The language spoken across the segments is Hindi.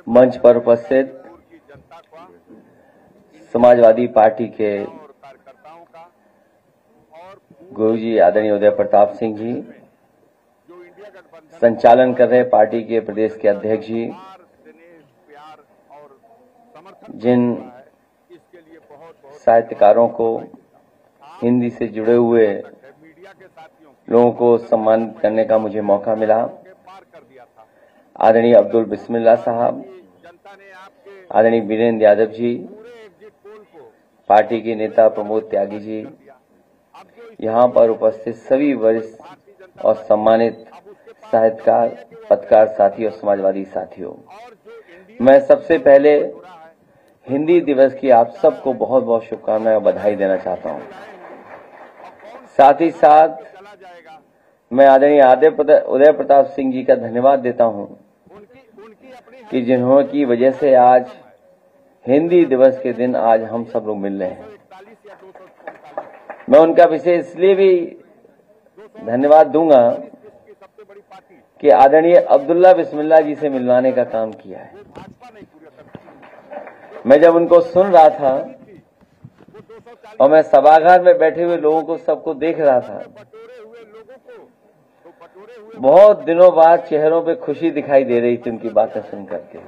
मंच पर उपस्थित समाजवादी पार्टी के गुरुजी आदरणीय उदय प्रताप सिंह जी, संचालन कर रहे पार्टी के प्रदेश के अध्यक्ष जी, जिन साहित्यकारों को हिंदी से जुड़े हुए लोगों को सम्मानित करने का मुझे मौका मिला, आदरणीय अब्दुल बिस्मिल्लाह साहब, आदरणीय वीरेंद्र यादव जी, पार्टी के नेता प्रमोद त्यागी जी, यहाँ पर उपस्थित सभी वरिष्ठ और सम्मानित साहित्यकार, पत्रकार साथी और समाजवादी साथियों, मैं सबसे पहले हिंदी दिवस की आप सबको बहुत बहुत शुभकामनाएं और बधाई देना चाहता हूं। साथ ही साथ मैं आदरणीय उदय प्रताप सिंह जी का धन्यवाद देता हूं कि जिन्होंने वजह से आज हिंदी दिवस के दिन आज हम सब लोग मिल रहे हैं। मैं उनका विशेष इसलिए भी धन्यवाद दूंगा कि आदरणीय अब्दुल्ला बिस्मिल्लाह जी से मिलवाने का काम किया है। मैं जब उनको सुन रहा था और मैं सभागार में बैठे हुए लोगों को सबको देख रहा था, बहुत दिनों बाद चेहरों पे खुशी दिखाई दे रही थी उनकी बातें सुन करके,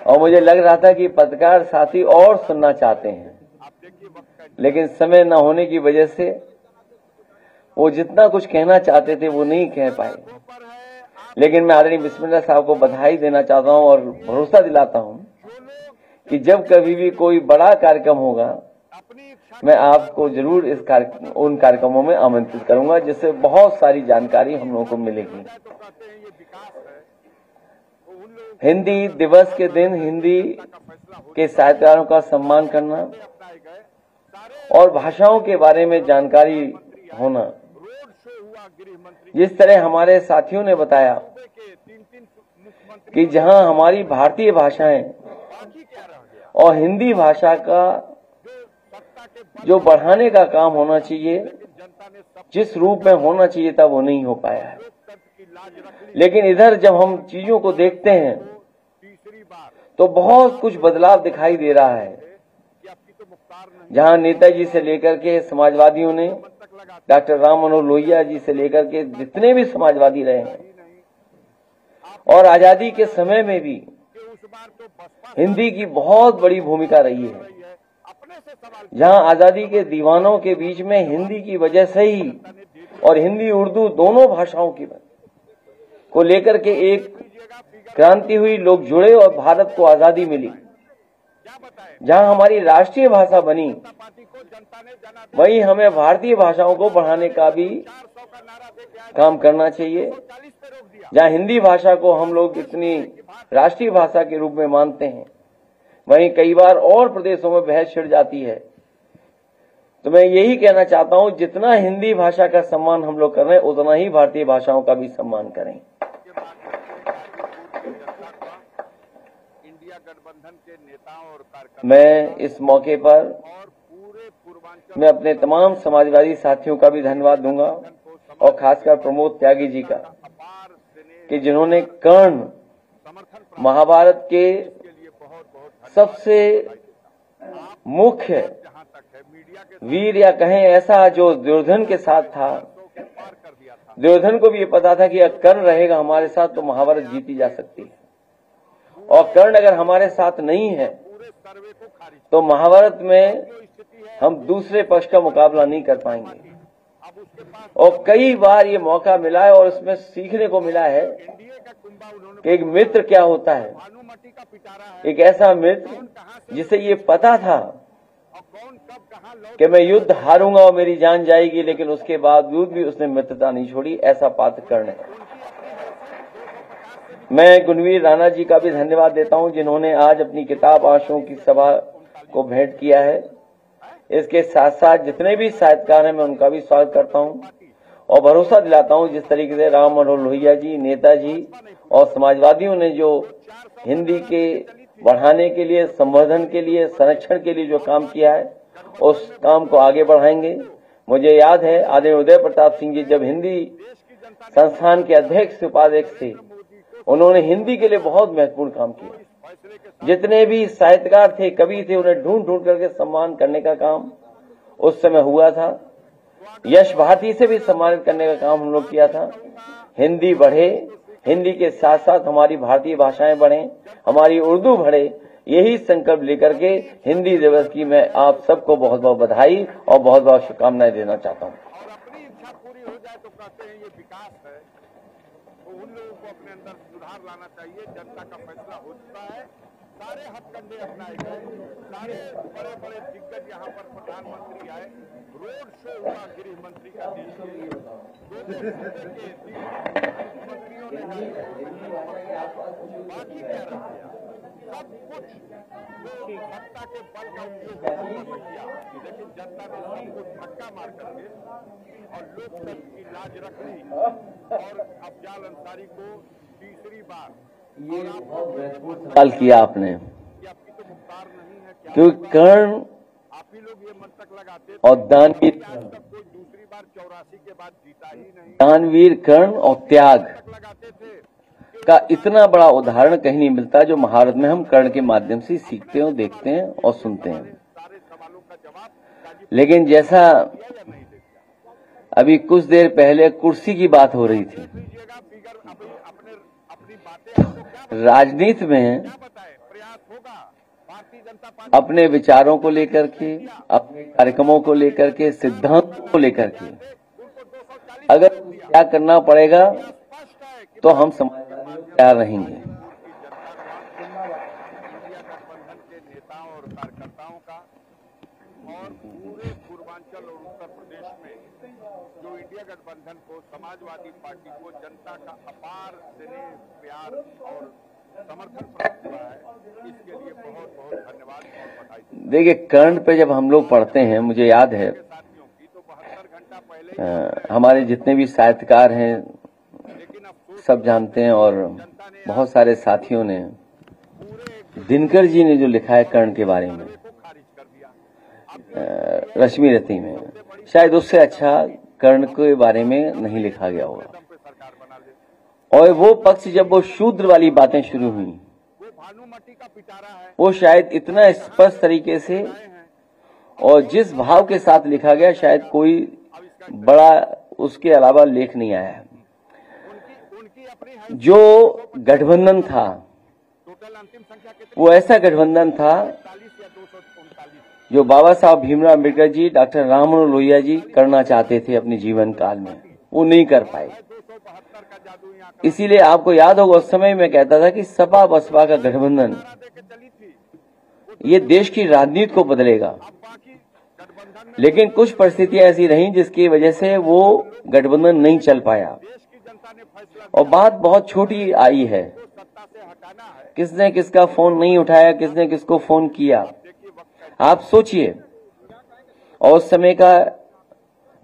और मुझे लग रहा था कि पत्रकार साथी और सुनना चाहते हैं, लेकिन समय न होने की वजह से वो जितना कुछ कहना चाहते थे वो नहीं कह पाए। लेकिन मैं आदरणीय बिस्मिल्लाह साहब को बधाई देना चाहता हूं और भरोसा दिलाता हूं कि जब कभी भी कोई बड़ा कार्यक्रम होगा, मैं आपको जरूर उन कार्यक्रमों में आमंत्रित करूंगा, जिससे बहुत सारी जानकारी हम लोगों को मिलेगी। हिंदी दिवस के दिन हिंदी के साहित्यकारों का सम्मान करना और भाषाओं के बारे में जानकारी होना, जिस तरह हमारे साथियों ने बताया कि जहां हमारी भारतीय भाषाएं और हिंदी भाषा का जो बढ़ाने का काम होना चाहिए, जिस रूप में होना चाहिए था, वो नहीं हो पाया है। लेकिन इधर जब हम चीजों को देखते हैं तो बहुत कुछ बदलाव दिखाई दे रहा है। जहां नेताजी से लेकर के समाजवादियों ने, डॉक्टर राम मनोहर लोहिया जी से लेकर के जितने भी समाजवादी रहे हैं, और आजादी के समय में भी हिंदी की बहुत बड़ी भूमिका रही है। जहां आजादी के दीवानों के बीच में हिंदी की वजह से ही और हिंदी उर्दू दोनों भाषाओं की को लेकर के एक क्रांति हुई, लोग जुड़े और भारत को आजादी मिली। जहां हमारी राष्ट्रीय भाषा बनी, वहीं हमें भारतीय भाषाओं को बढ़ाने का भी काम करना चाहिए। जहां हिंदी भाषा को हम लोग इतनी राष्ट्रीय भाषा के रूप में मानते हैं, वहीं कई बार और प्रदेशों में बहस छिड़ जाती है। तो मैं यही कहना चाहता हूं, जितना हिंदी भाषा का सम्मान हम लोग कर रहे हैं, उतना ही भारतीय भाषाओं का भी सम्मान करें। मैं इस मौके पर मैं अपने तमाम समाजवादी साथियों का भी धन्यवाद दूंगा, और खासकर प्रमोद त्यागी जी का, कि जिन्होंने कर्ण महाभारत के सबसे मुख्य वीर, या कहें ऐसा, जो दुर्योधन के साथ था। दुर्योधन को भी ये पता था कि अगर कर्ण रहेगा हमारे साथ तो महाभारत जीती जा सकती है, और कर्ण अगर हमारे साथ नहीं है तो महाभारत में हम दूसरे पक्ष का मुकाबला नहीं कर पाएंगे। और कई बार ये मौका मिला है और इसमें सीखने को मिला है कि एक मित्र क्या होता है। एक ऐसा मित्र जिसे ये पता था कि मैं युद्ध हारूंगा और मेरी जान जाएगी, लेकिन उसके बावजूद भी उसने मित्रता नहीं छोड़ी। ऐसा पात्र कर्ण है। मैं गुणवीर राणा जी का भी धन्यवाद देता हूं, जिन्होंने आज अपनी किताब आंसुओं की सभा को भेंट किया है। इसके साथ साथ जितने भी साहित्यकार हैं, मैं उनका भी स्वागत करता हूं और भरोसा दिलाता हूं, जिस तरीके से राम मनोहर लोहिया जी, नेताजी और समाजवादियों ने जो हिंदी के बढ़ाने के लिए, संवर्धन के लिए, संरक्षण के लिए जो काम किया है, उस काम को आगे बढ़ाएंगे। मुझे याद है आदरणीय उदय प्रताप सिंह जी जब हिंदी संस्थान के अध्यक्ष उपाध्यक्ष थे, उन्होंने हिंदी के लिए बहुत महत्वपूर्ण काम किया। जितने भी साहित्यकार थे, कवि थे, उन्हें ढूंढ ढूंढ करके सम्मान करने का काम उस समय हुआ था। यश भारती से भी सम्मानित करने का काम हम लोग किया था। हिंदी बढ़े, हिंदी के साथ साथ हमारी भारतीय भाषाएं बढ़ें, हमारी उर्दू बढ़े, यही संकल्प लेकर के हिंदी दिवस की मैं आप सबको बहुत बहुत बधाई और बहुत बहुत शुभकामनाएं देना चाहता हूं। और अपनी इच्छा पूरी हो जाए तो कहते हैं ये विकास है, तो उन लोगों को अपने अंदर सुधार लाना चाहिए। जनता का फैसला हो चुका है, सारे हथकंडे अपनाए गए, सारे बड़े बड़े दिग्गज यहाँ पर प्रधानमंत्री आए, रोड शो हुआ गृह मंत्री का, देखिए मंत्रियों ने बाकी क्या रह गया, सब कुछ जो सत्ता के बल का उपयोग किया, लेकिन जनता ने सबको धक्का मार करके और लोकतंत्र की लाज रख ली। और अफजाल अंसारी को तीसरी बार ये सवाल किया आपने, आपकी तो मुख्तार नहीं है क्या, क्योंकि कर्ण आप ही लोग ये मंतक लगाते और दानवीर आज तक कोई दूसरी बार 84 के बाद जीता ही नहीं, दानवीर कर्ण और त्याग लगाते थे का इतना बड़ा उदाहरण कहीं नहीं मिलता जो महाभारत में हम कर्ण के माध्यम से सीखते हैं, देखते हैं और सुनते हैं। सारे सवालों का जवाब लेकिन जैसा दिया या नहीं दिया, अभी कुछ देर पहले कुर्सी की बात हो रही थी, लीजिएगा फिगर अभी अपनी बातें आपको क्या राजनीति में बताए, प्रयास होगा भारतीय जनता पार्टी अपने विचारों को लेकर के, अपने कार्यक्रमों को लेकर के, सिद्धांतों को लेकर के उनको 240 अगर क्या करना पड़ेगा स्पष्ट है कि तो हम समाजवादी लोग तैयार रहेंगे। इंडिया गठबंधन के नेताओं और कार्यकर्ताओं का और पूरे पूर्वांचल और उत्तर प्रदेश में जो इंडिया गठबंधन को, समाजवादी पार्टी को जनता का अपार स्नेह, प्यार और समर्थन प्राप्त हुआ है, इसके लिए बहुत बहुत धन्यवाद और बधाई। देखिए, कर्ण पे जब हम लोग पढ़ते हैं, मुझे याद है साथियों की तो 72 घंटा पहले हमारे जितने भी साहित्यकार हैं लेकिन अफसोस सब जानते हैं, और बहुत सारे साथियों ने, पूरे दिनकर जी ने जो लिखा है कर्ण के बारे में को खारिज कर दिया। रश्मि रति में, शायद उससे अच्छा कर्ण के बारे में नहीं लिखा गया होगा। दम पे सरकार बना ले, और वो पक्ष जब वो शूद्र वाली बातें शुरू हुई, वो भानुमती का पिटारा है, वो शायद इतना स्पष्ट तरीके से और जिस भाव के साथ लिखा गया, शायद कोई बड़ा उसके अलावा लेख नहीं आया है। उनकी अपनी जो गठबंधन था टोटल अंतिम संख्या कितनी, वो ऐसा गठबंधन था 40 या 239, जो बाबा साहब भीमराव अम्बेडकर जी, डॉक्टर राममनोहर लोहिया जी करना चाहते थे अपने जीवन काल में, वो नहीं कर पाए। 272 का जादू यहाँ इसीलिए आपको याद होगा उस समय मैं कहता था कि सपा बसपा का गठबंधन दे के चली थी, ये देश की राजनीति को बदलेगा। अब बाकी गठबंधन में लेकिन कुछ परिस्थितियां ऐसी रहीं जिसकी वजह से वो गठबंधन नहीं चल पाया, देश की जनता ने फैसला और बात बहुत छोटी आई है, को सत्ता से हटाना है। किसने किसका फोन नहीं उठाया, किसने किसको फोन किया, देखिए वक्त आप सोचिए। और उस समय का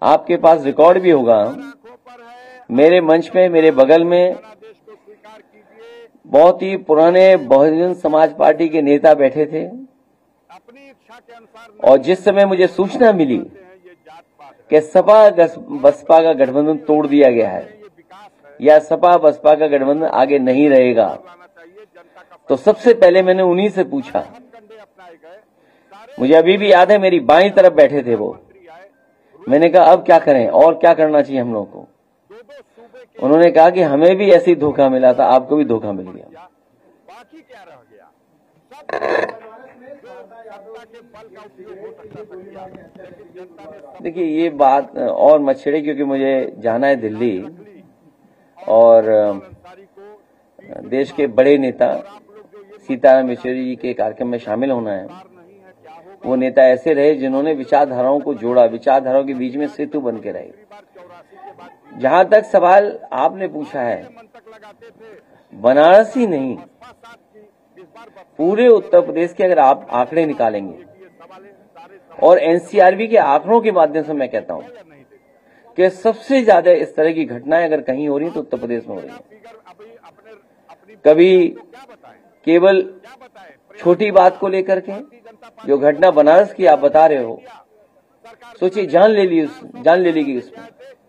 आपके पास रिकॉर्ड भी होगा, आंखों पर है, मेरे मंच में, मेरे बगल में अपना देश को स्वीकार कीजिए, बहुत ही पुराने बहुजन समाज पार्टी के नेता बैठे थे, अपनी इच्छा के अनुसार और जिस समय मुझे सूचना मिली नहीं है, ये जात पात है, कि सपा बसपा का गठबंधन तोड़ दिया गया है ये विकास है, या सपा बसपा का गठबंधन आगे नहीं रहेगा, लाना चाहिए जनता का तो सबसे पहले मैंने उन्हीं से पूछा। हथकंडे अपनाए गए, सारे मुझे अभी भी याद है, मेरी बाईं तरफ बैठे थे वो। मंत्री आए, मैंने कहा अब क्या करें और क्या करना चाहिए हम लोगों को। दो सूबे के उन्होंने कहा कि हमें भी ऐसे ही धोखा मिला था, आपको भी धोखा मिल गया। या बाकी क्या रह गया, सब सत्ता के बल का उपयोग हो सकता था किया, लेकिन जनता ने सब देखिए, ये बात और मत छेड़े क्योंकि मुझे जाना है दिल्ली, ली। और अंसारी को देश के बड़े नेता आप लोग जो ये सीताराम येचुरी जी के कार्यक्रम में शामिल होना है। बार नहीं है, क्या होगा, वो नेता ऐसे रहे जिन्होंने विचारधाराओं को जोड़ा, विचारधाराओं के बीच में सेतु बन के रहे। बार 84 के बाद जहां तक सवाल आपने पूछा है, मंतक लगाते थे, बनारस ही नहीं, बसपा साथ की, इस बार बसपा पूरे उत्तर प्रदेश के अगर आप आंकड़े निकालेंगे, ये सवाल है, सारे और एनसीआरबी के आंकड़ों के माध्यम से मैं कहता हूं या नहीं देते, कि सबसे ज्यादा इस तरह की घटनाएं अगर कहीं हो रही तो उत्तर प्रदेश में हो रही है। फिगर अभी अपनी कभी क्या बताएं, केवल क्या बताएं, छोटी बात को लेकर के, जनता पार्टी जो घटना बनारस की आप बता रहे हो, सरकार सोचिए जान ले ली गई उसमें।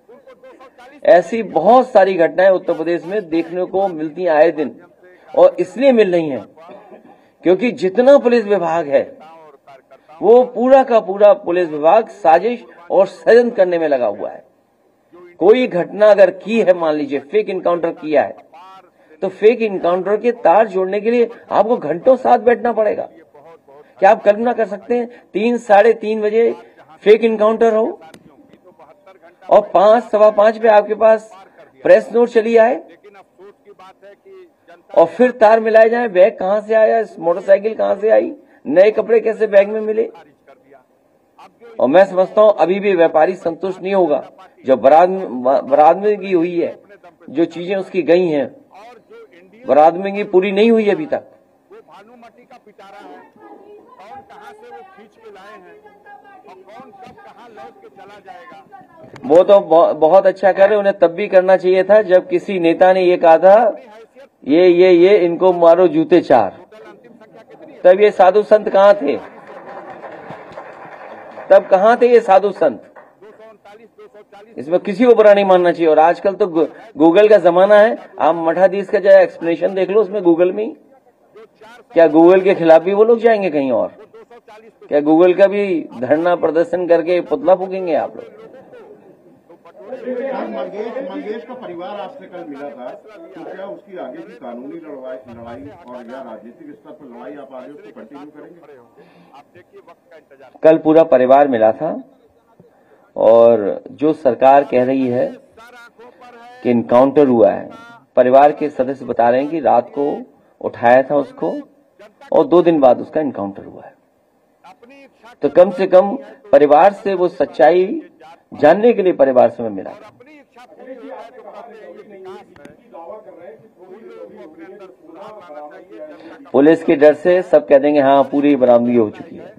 उनको 240 ऐसी बहुत सारी घटनाएं उत्तर प्रदेश में देखने को मिलती हैं आए दिन, और इसलिए मिल रही हैं क्योंकि जितना पुलिस विभाग है वो पूरा का पूरा पुलिस विभाग साजिश और षड्यंत्र करने में लगा हुआ है। कोई घटना अगर की है, मान लीजिए फेक इनकाउंटर किया है, तो फेक इनकाउंटर के तार जोड़ने के लिए आपको घंटों साथ बैठना पड़ेगा। क्या आप कल्पना कर सकते हैं 3 साढ़े 3 बजे फेक इनकाउंटर हो और 5 सवा 5 पे आपके पास प्रेस नोट चली आए और फिर तार मिलाए जाए। बैग कहां से आया, मोटरसाइकिल कहां से आई, नए कपड़े कैसे बैग में मिले। और मैं समझता हूं अभी भी व्यापारी संतुष्ट नहीं होगा। जो बरामदगी हुई है, जो चीजें उसकी गई हैं, बरामदगी पूरी नहीं हुई अभी तक। वो भानुमती का पिटारा है, कौन कहां से वो खींच के लाए हैं और कौन कब कहां लौट के चला जाएगा। वो तो बहुत अच्छा कर रहे, उन्हें तब भी करना चाहिए था जब किसी नेता ने ये कहा था ये इनको मारो जूते 4। तब ये साधु संत कहाँ थे, तब कहाँ थे ये साधु संत। इसमें किसी को बुरा नहीं मानना चाहिए। और आजकल तो गूगल का जमाना है, आप मठाधीश का जो एक्सप्लेनेशन देख लो उसमें गूगल में ही। क्या गूगल के खिलाफ भी वो लोग जाएंगे कहीं और? क्या गूगल का भी धरना प्रदर्शन करके पुतला फूकेंगे आप लोग? मंगेश का परिवार आपसे कल मिला था, तो क्या उसकी आगे की कानूनी लड़ाई और या राजनीतिक स्तर पर लड़ाई आप आगे उसको कंटिन्यू करेंगे? आप देखिए वक्त का इंतजार। कल पूरा परिवार मिला था और जो सरकार कह रही है कि इनकाउंटर हुआ है, परिवार के सदस्य बता रहे हैं कि रात को उठाया था उसको और 2 दिन बाद उसका इनकाउंटर हुआ है। तो कम से कम परिवार से वो सच्चाई जानने के लिए परिवार से मैं मिला। पुलिस के डर से सब कह देंगे हाँ पूरी बरामदगी हो चुकी है।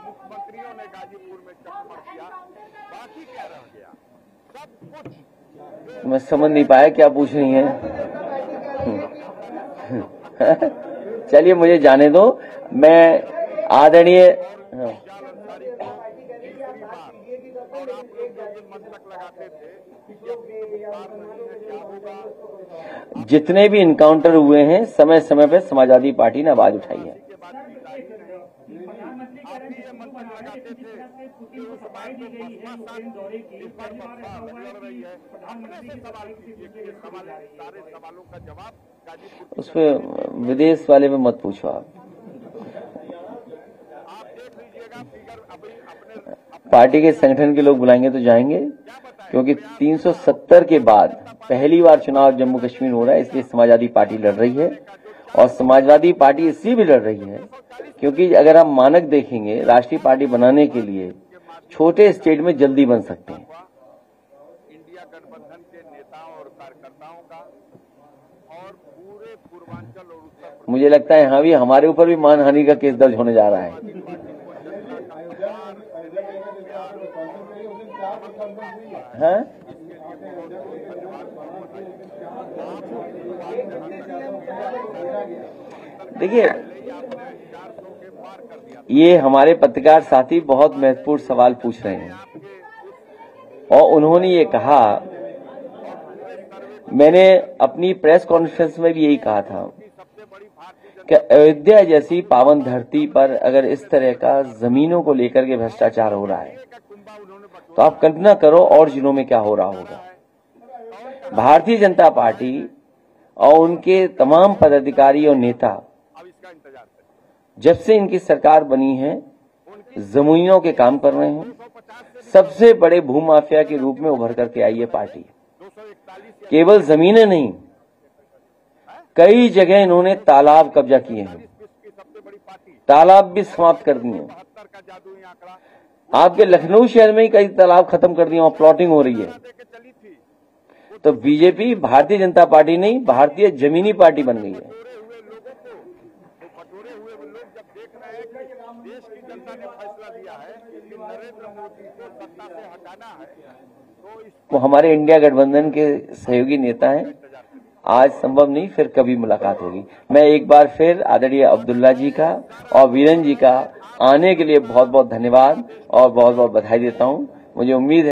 मुख्यमंत्रियों ने गाजीपुर में चकमक किया, बाकी क्या रह गया, सब कुछ। मैं समझ नहीं पाया क्या पूछ रही हैं। चलिए मुझे जाने दो। मैं आदरणीय जितने भी इनकाउंटर हुए हैं समय समय पर समाजवादी पार्टी ने आवाज उठाई है। उस पर विदेश वाले में मत पूछो आप। पार्टी के संगठन के लोग बुलाएंगे तो जाएंगे, क्योंकि 370 के बाद पहली बार चुनाव जम्मू कश्मीर हो रहा है, इसलिए समाजवादी पार्टी लड़ रही है। और समाजवादी पार्टी इसलिए भी लड़ रही है क्योंकि अगर हम मानक देखेंगे राष्ट्रीय पार्टी बनाने के लिए छोटे स्टेट में जल्दी बन सकते हैं। इंडिया गठबंधन के नेताओं और कार्यकर्ताओं का और पूरे पूर्वांचल और उत्तर मुझे लगता है यहाँ भी हमारे ऊपर भी मानहानि का केस दर्ज होने जा रहा है। हाँ? देखिए, ये हमारे पत्रकार साथी बहुत महत्वपूर्ण सवाल पूछ रहे हैं और उन्होंने ये कहा, मैंने अपनी प्रेस कॉन्फ्रेंस में भी यही कहा था कि अयोध्या जैसी पावन धरती पर अगर इस तरह का जमीनों को लेकर के भ्रष्टाचार हो रहा है तो आप कल्पना करो और जिलों में क्या हो रहा होगा। भारतीय जनता पार्टी और उनके तमाम पदाधिकारी और नेता जब से इनकी सरकार बनी है जमीनों के काम कर रहे हैं। सबसे बड़े भूमाफिया के रूप में उभर करके आई है पार्टी। केवल जमीनें नहीं, कई जगह इन्होंने तालाब कब्जा किए हैं, तालाब भी समाप्त कर दिए। आपके लखनऊ शहर में ही कई तालाब खत्म कर दिए और प्लॉटिंग हो रही है। तो बीजेपी भारतीय जनता पार्टी नहीं, भारतीय जमीनी पार्टी बन गई है। वो हमारे इंडिया गठबंधन के सहयोगी नेता हैं, आज संभव नहीं, फिर कभी मुलाकात होगी। मैं एक बार फिर आदरणीय अब्दुल्ला जी का और वीरेन जी का आने के लिए बहुत बहुत धन्यवाद और बहुत बहुत बधाई देता हूं। मुझे उम्मीद है